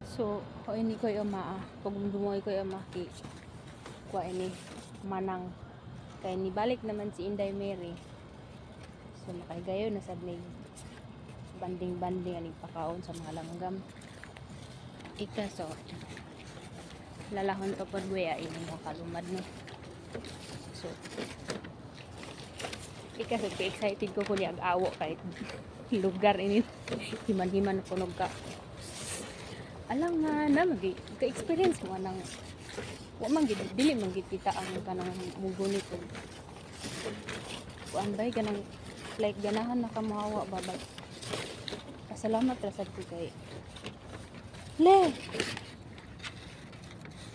So, o ini ko yung pag dumoy ko yung ki kuha ini manang kay ni balik naman si Inday Mary. So makaygayon na sad ni banding-banding ani pakaon sa mga langgam. Ika so lalahon pa pod buya ini mo kalumad no. So ika so excited ko kung ag-awo kahit lugar ini himan-himan punog ka. Alang nga na ka-experience mo nang wa man gid dili man gid kita ang kanang mugunit og kuan bay kanang like ganahan na kamahawa babay. Pasalamat ra sad ko kay le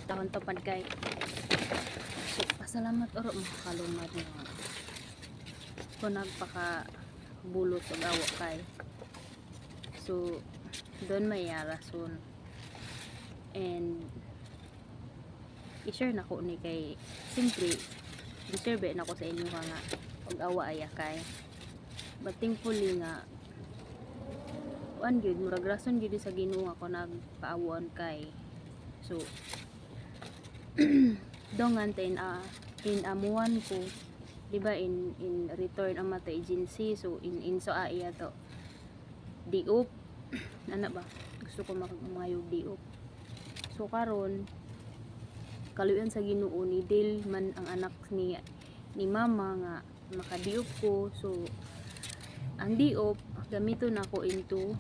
tahon topad kay so, pasalamat oro makakalumad nga kung nagpaka bulos og awa kay so doon may rason and i-share na ko ni kay simply deserve na ko sa inyo nga og awa aya kay but thankfully nga one good murag rason gyud sa Ginoo ako nagpaawon kay so dongan ten in amuan ko diba in return ang mata agency so in so iya to diop ana ba gusto ko mamayog diop so karon kaluyan sa Ginoo ni Dil man ang anak ni mama nga makadiop ko so ang diop gamiton ako into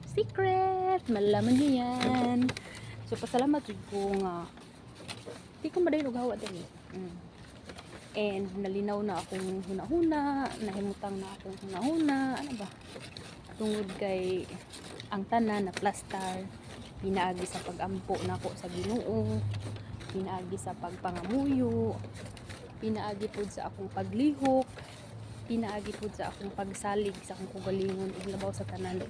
secret malalaman niyo yan so pasalamat ko nga di ko madayon og hawa dali and nalinaw na akong hunahuna nahimutang na akong hunahuna ano ba tungod kay ang tanan na plastar pinaagi sa pagampo nako sa Ginoo pinaagi sa pagpangamuyo pinaagi pud sa akong paglihok pinaagi pud sa akong pagsalig sa akong kugalingon ug labaw sa tanan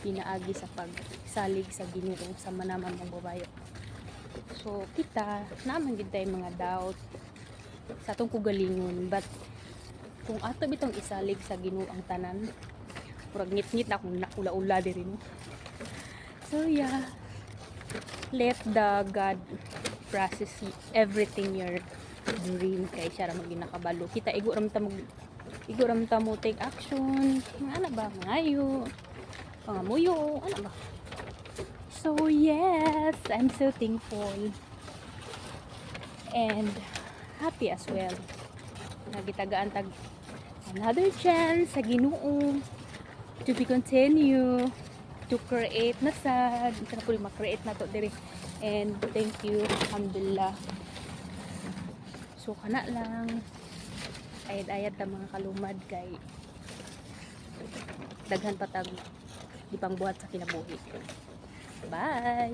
pinaagi sa pagsalig sa Ginoo sa manaman ng babayo so kita naman gid tay mga doubt sa atong kugalingon but kung ato bitong isalig sa Ginoo ang tanan murag ngit-ngit na akong naula-ula diri no so yeah let the God process everything your dream kay siya ra maginakabalo kita igo ram ta mo take action ano ba ngayo pangamuyo ano ba so yes I'm so thankful and happy as well nagitagaan tag another chance sa Ginoo to be continue to create na sad kana pud ma-create na to diri and thank you alhamdulillah so kana lang ayad-ayad ta mga kalumad kay daghan patag di pang buhat sa kinabuhi bye.